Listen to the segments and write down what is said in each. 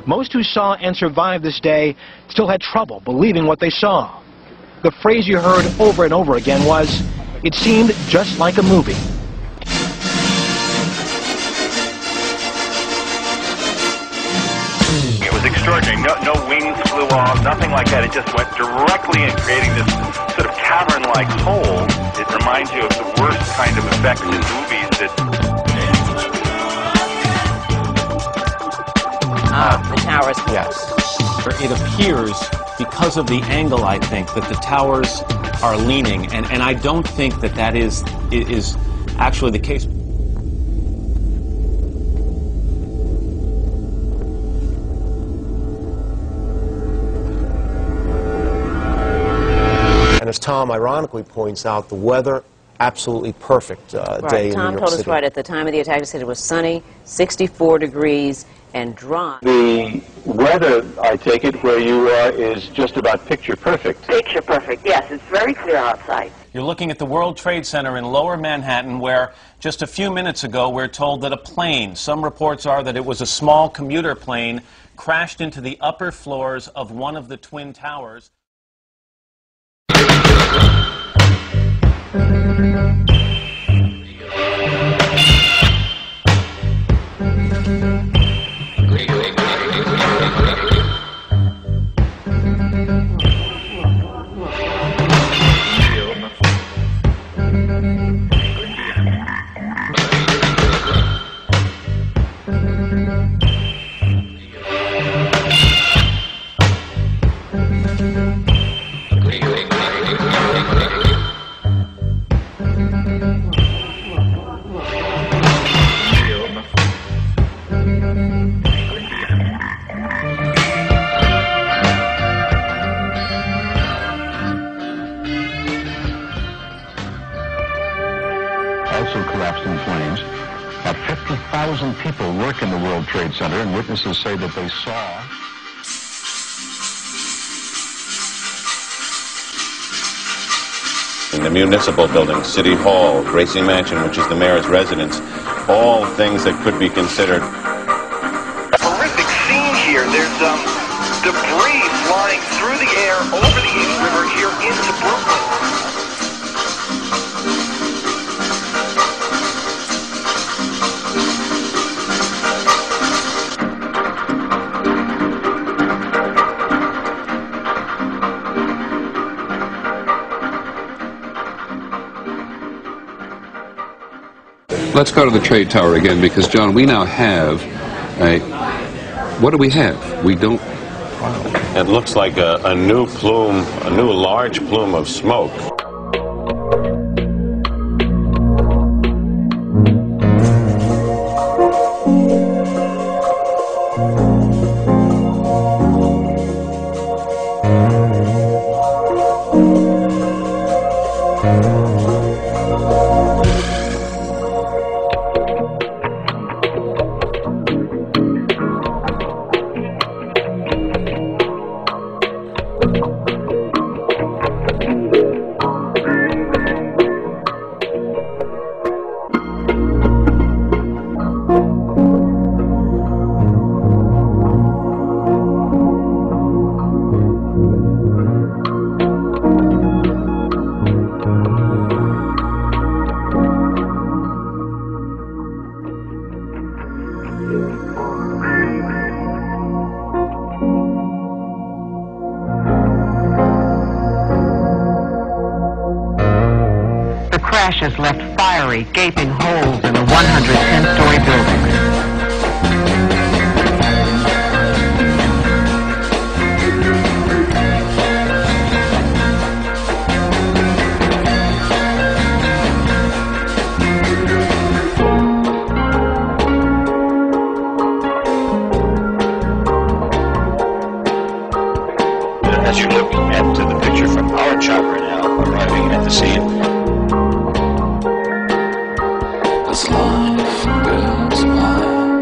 Most who saw and survived this day still had trouble believing what they saw. The phrase you heard over and over again was, "It seemed just like a movie." It was extraordinary. No wings flew off, nothing like that. It just went directly in, creating this sort of cavern-like hole. It reminds you of the worst kind of effects in movies that... the towers. Yes. It appears, because of the angle, I think, that the towers are leaning, and I don't think that that is actually the case. And as Tom ironically points out, the weather, absolutely perfect day in New York City. Tom told us right at the time of the attack, he said it was sunny, 64 degrees, and dry. The weather, I take it, where you are is just about picture perfect. Picture perfect, yes. It's very clear outside. You're looking at the World Trade Center in Lower Manhattan, where just a few minutes ago we're told that a plane, some reports are that it was a small commuter plane, crashed into the upper floors of one of the Twin Towers. Also collapsed in flames. About 50,000 people work in the World Trade Center, and witnesses say that they saw... In the municipal building, City Hall, Gracie Mansion, which is the mayor's residence, all things that could be considered. Horrific scene here. There's debris flying through the air over the East River here into Brooklyn. Let's go to the trade tower again, because, John, we now have a... What do we have? We don't... It looks like a new plume, a new large plume of smoke. Crashes left fiery, gaping holes in the 110-story buildings. As you're looking at the picture from our chopper now, arriving at the scene, As life goes by.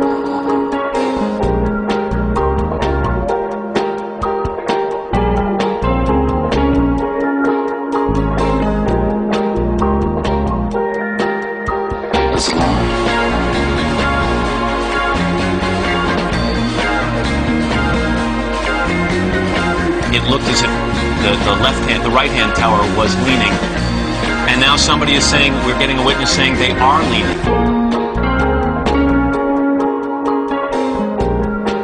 it looked as if the right-hand tower was leaning. And now somebody is saying, we're getting a witness saying they are leaning.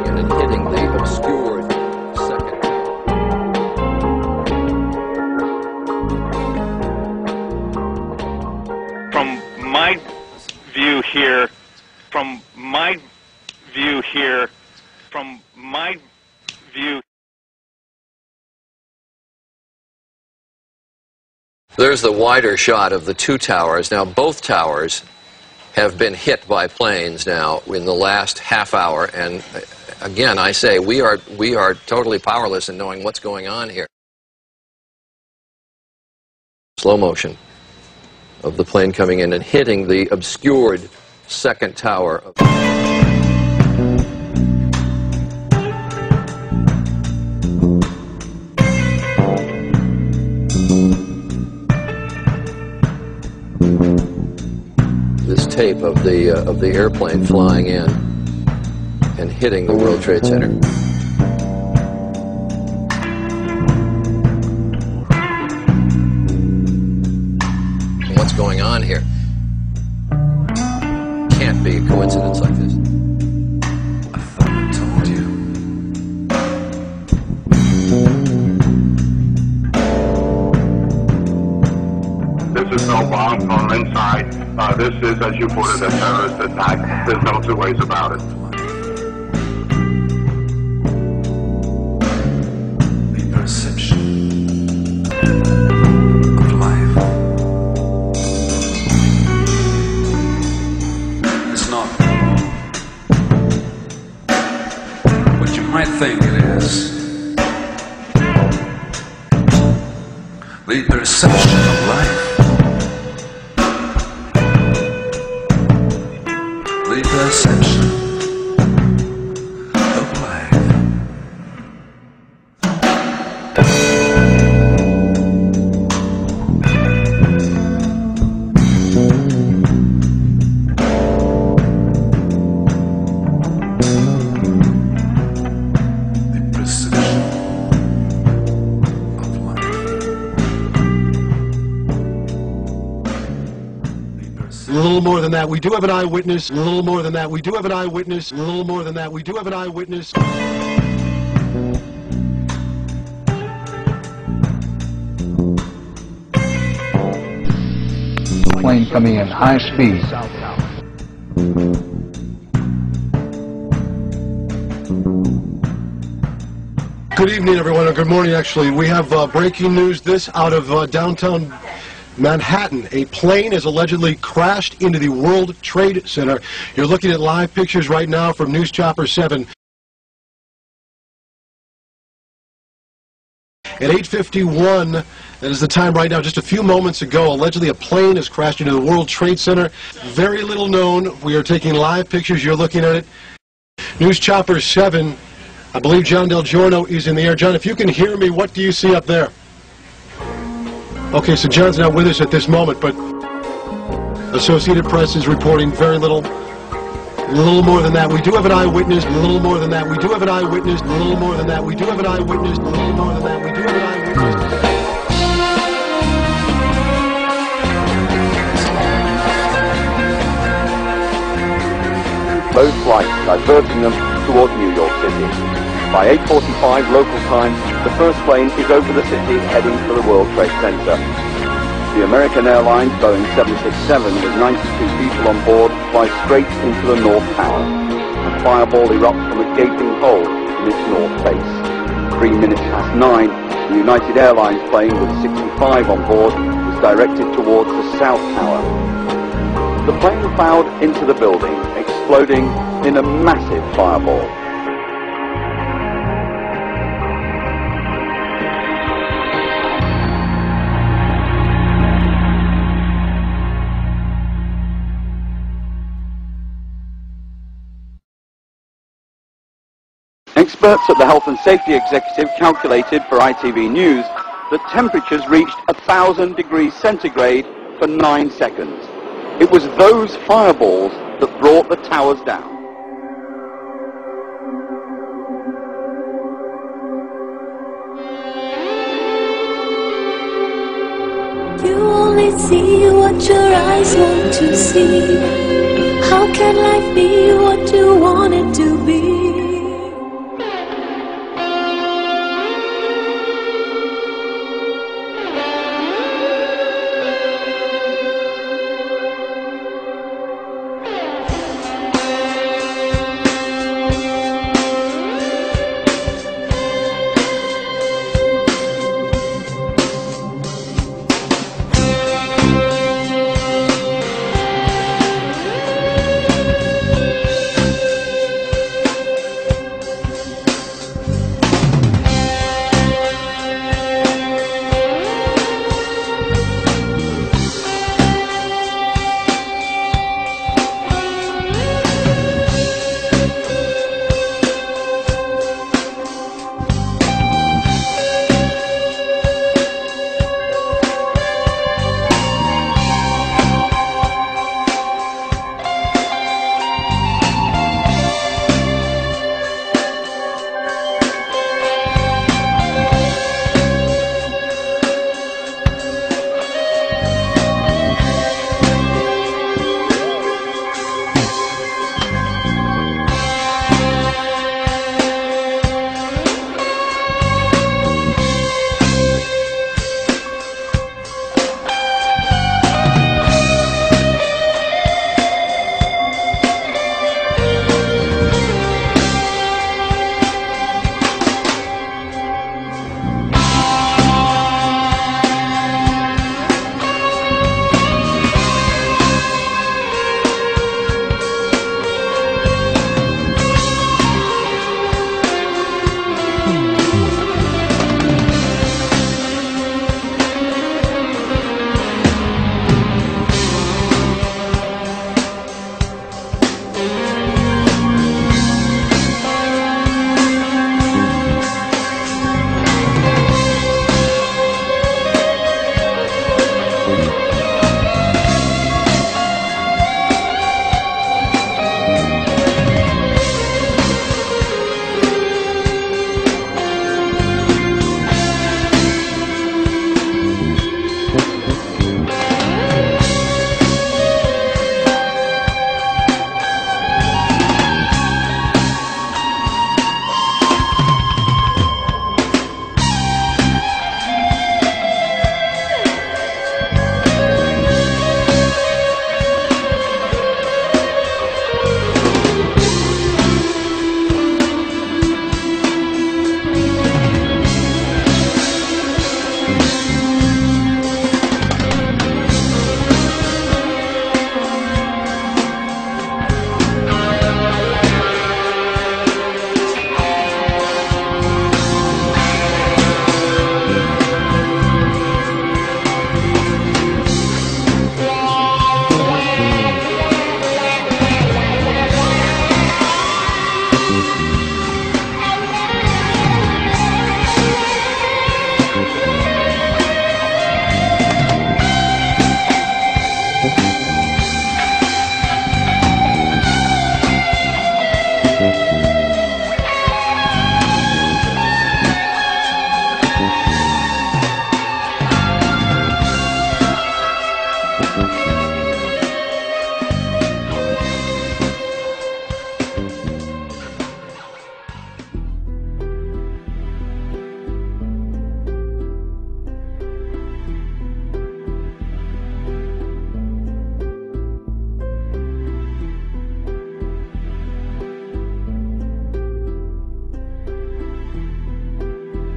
And then hitting the obscured second. From my view here, There's the wider shot of the two towers. Now, both towers have been hit by planes now in the last half hour, and again, I say we are totally powerless in knowing what's going on here. Slow motion of the plane coming in and hitting the obscured second tower. This tape of the airplane flying in and hitting the World Trade Center. What's going on here? Can't be a coincidence like this. I thought I told you. This is no bomb from inside. This is, as you put it, a terrorist attack. There's no two ways about it. The perception of life is not what you might think it is. The perception of life. The perception of life. The perception of life. A little more than that, we do have an eyewitness. A little more than that, we do have an eyewitness. A little more than that, we do have an eyewitness. Plane coming in high speed. Good evening, everyone, or good morning, actually. We have breaking news, this out of downtown Manhattan. A plane has allegedly crashed into the World Trade Center. You're looking at live pictures right now from News Chopper 7. At 8:51, that is the time right now, just a few moments ago, allegedly a plane has crashed into the World Trade Center. Very little known. We are taking live pictures. You're looking at it. News Chopper 7. I believe John Del Giorno is in the air. John, if you can hear me, what do you see up there? Okay, so John's not with us at this moment, but Associated Press is reporting very little. A little more than that, we do have an eyewitness. A little more than that, we do have an eyewitness. A little more than that, we do have an eyewitness. A little more than that, we do have an eyewitness. Both flights diverting them towards New York City. By 8:45 local time, the first plane is over the city heading for the World Trade Center. The American Airlines Boeing 767 with 92 people on board flies straight into the North Tower. A fireball erupts from a gaping hole in its north base. 3 minutes past 9, the United Airlines plane with 65 on board was directed towards the South Tower. The plane plowed into the building, exploding in a massive fireball. Experts at the Health and Safety Executive calculated for ITV News that temperatures reached 1,000 degrees centigrade for 9 seconds. It was those fireballs that brought the towers down. I see what your eyes want to see? How can life be what you want it to be?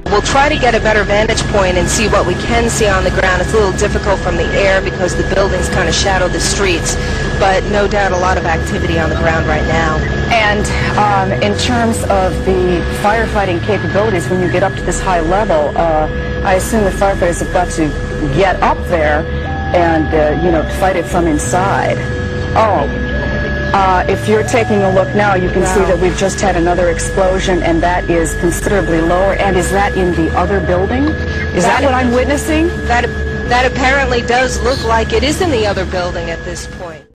We'll try to get a better vantage point and see what we can see on the ground. It's a little difficult from the air because the buildings kind of shadow the streets, but no doubt a lot of activity on the ground right now. And in terms of the firefighting capabilities, when you get up to this high level, I assume the firefighters have got to get up there and, you know, fight it from inside. Oh. If you're taking a look now, you can see that we've just had another explosion, and that is considerably lower. And is that in the other building? Is that what I'm witnessing? That apparently does look like it is in the other building at this point.